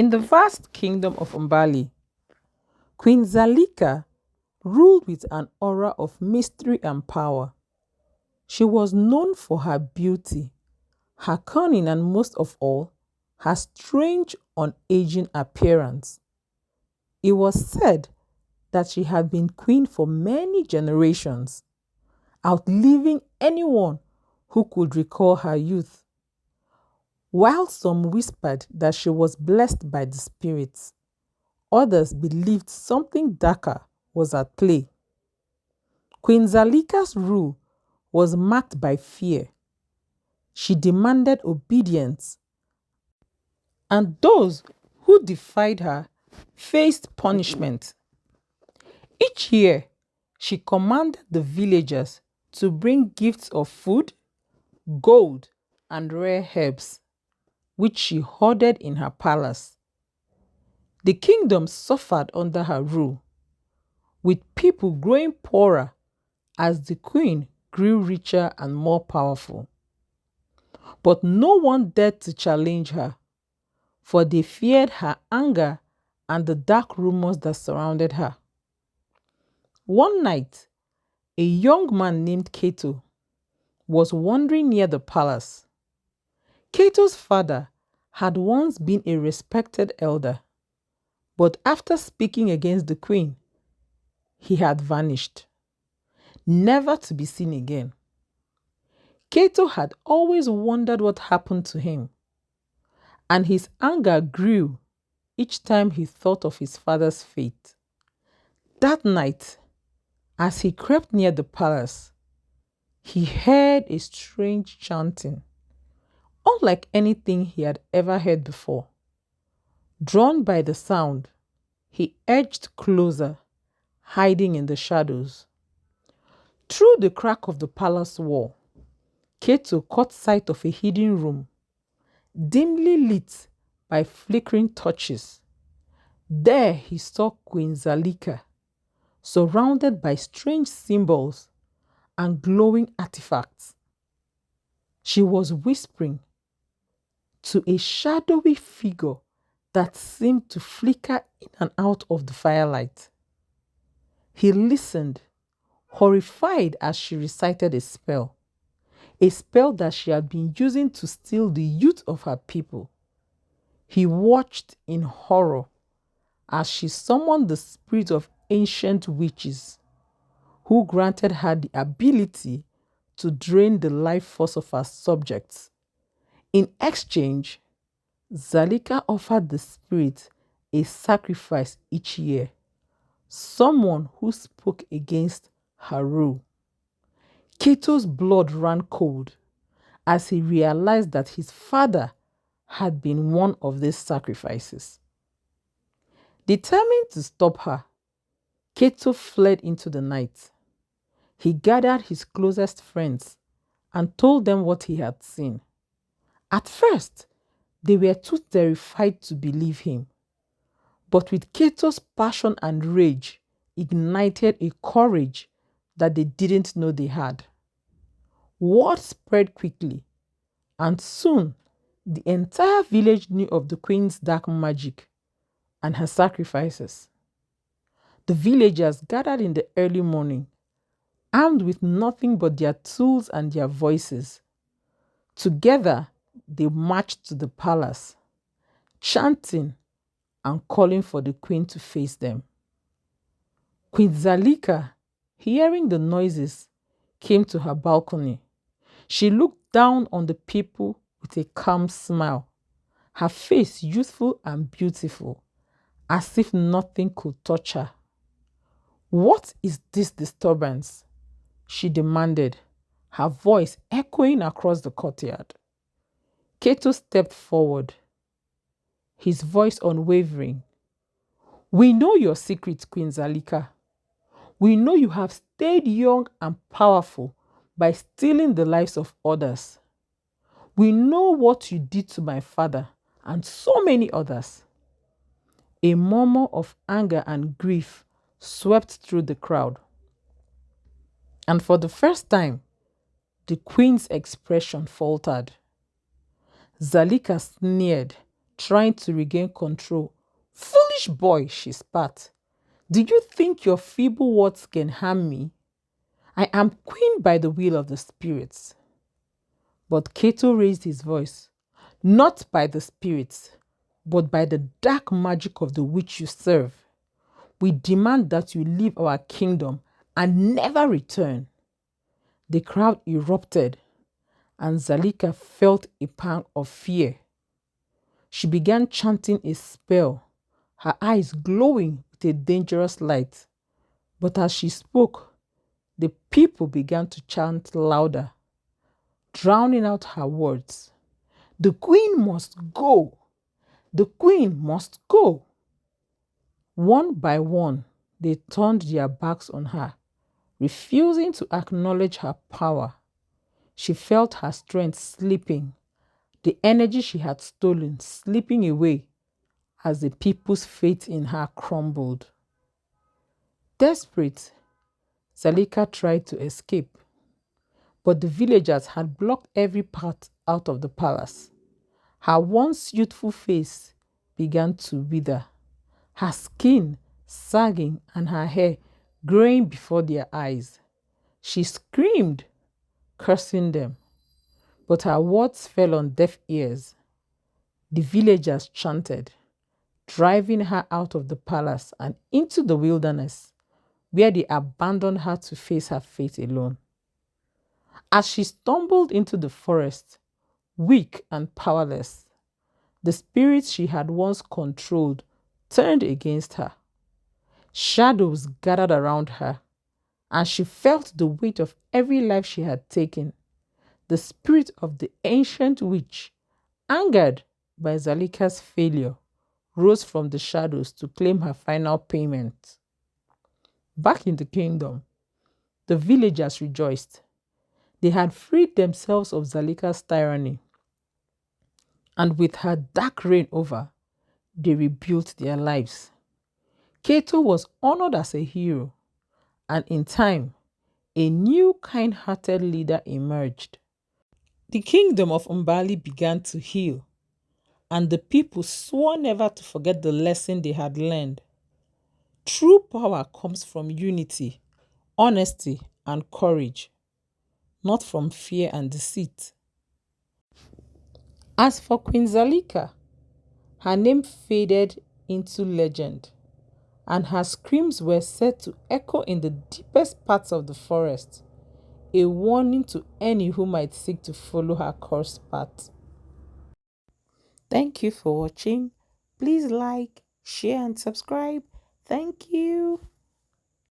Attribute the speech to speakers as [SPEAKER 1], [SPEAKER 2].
[SPEAKER 1] In the vast kingdom of Umbali, Queen Zalika ruled with an aura of mystery and power. She was known for her beauty, her cunning, and most of all, her strange, unaging appearance. It was said that she had been queen for many generations, outliving anyone who could recall her youth. While some whispered that she was blessed by the spirits, others believed something darker was at play. Queen Zalika's rule was marked by fear. She demanded obedience, and those who defied her faced punishment. Each year, she commanded the villagers to bring gifts of food, gold, and rare herbs, which she hoarded in her palace. The kingdom suffered under her rule, with people growing poorer as the queen grew richer and more powerful. But no one dared to challenge her, for they feared her anger and the dark rumors that surrounded her. One night, a young man named Cato was wandering near the palace. Cato's father had once been a respected elder, but after speaking against the queen, he had vanished, never to be seen again. Cato had always wondered what happened to him, and his anger grew each time he thought of his father's fate. That night, as he crept near the palace, he heard a strange chanting, unlike anything he had ever heard before. Drawn by the sound, he edged closer, hiding in the shadows. Through the crack of the palace wall, Cato caught sight of a hidden room, dimly lit by flickering torches. There he saw Queen Zalika, surrounded by strange symbols and glowing artifacts. She was whispering to a shadowy figure that seemed to flicker in and out of the firelight. He listened, horrified as she recited a spell that she had been using to steal the youth of her people. He watched in horror as she summoned the spirit of ancient witches, who granted her the ability to drain the life force of her subjects. In exchange, Zalika offered the spirit a sacrifice each year, someone who spoke against her rule. Cato's blood ran cold as he realized that his father had been one of these sacrifices. Determined to stop her, Cato fled into the night. He gathered his closest friends and told them what he had seen. At first, they were too terrified to believe him, but with Cato's passion and rage ignited a courage that they didn't know they had. Word spread quickly, and soon the entire village knew of the queen's dark magic and her sacrifices. The villagers gathered in the early morning, armed with nothing but their tools and their voices. Together, they marched to the palace, chanting and calling for the queen to face them. Queen Zalika, hearing the noises, came to her balcony. She looked down on the people with a calm smile, her face youthful and beautiful, as if nothing could touch her. "What is this disturbance?" she demanded, her voice echoing across the courtyard. Cato stepped forward, his voice unwavering. "We know your secret, Queen Zalika. We know you have stayed young and powerful by stealing the lives of others. We know what you did to my father and so many others." A murmur of anger and grief swept through the crowd. And for the first time, the queen's expression faltered. Zalika sneered, trying to regain control. "Foolish boy," she spat. "Do you think your feeble words can harm me? I am queen by the will of the spirits." But Cato raised his voice. "Not by the spirits, but by the dark magic of the witch you serve. We demand that you leave our kingdom and never return." The crowd erupted, and Zalika felt a pang of fear. She began chanting a spell, her eyes glowing with a dangerous light. But as she spoke, the people began to chant louder, drowning out her words. "The queen must go! The queen must go!" One by one, they turned their backs on her, refusing to acknowledge her power. She felt her strength slipping, the energy she had stolen slipping away as the people's faith in her crumbled. Desperate, Zalika tried to escape, but the villagers had blocked every path out of the palace. Her once youthful face began to wither, her skin sagging and her hair growing before their eyes. She screamed, cursing them, but her words fell on deaf ears. The villagers chanted, driving her out of the palace and into the wilderness, where they abandoned her to face her fate alone. As she stumbled into the forest, weak and powerless, the spirits she had once controlled turned against her. Shadows gathered around her, and she felt the weight of every life she had taken. The spirit of the ancient witch, angered by Zalika's failure, rose from the shadows to claim her final payment. Back in the kingdom, the villagers rejoiced. They had freed themselves of Zalika's tyranny, and with her dark reign over, they rebuilt their lives. Cato was honored as a hero, and in time, a new kind-hearted leader emerged. The kingdom of Umbali began to heal, and the people swore never to forget the lesson they had learned. True power comes from unity, honesty, and courage, not from fear and deceit. As for Queen Zalika, her name faded into legend, and her screams were said to echo in the deepest parts of the forest, a warning to any who might seek to follow her cursed path. Thank you for watching. Please like, share, and subscribe. Thank you.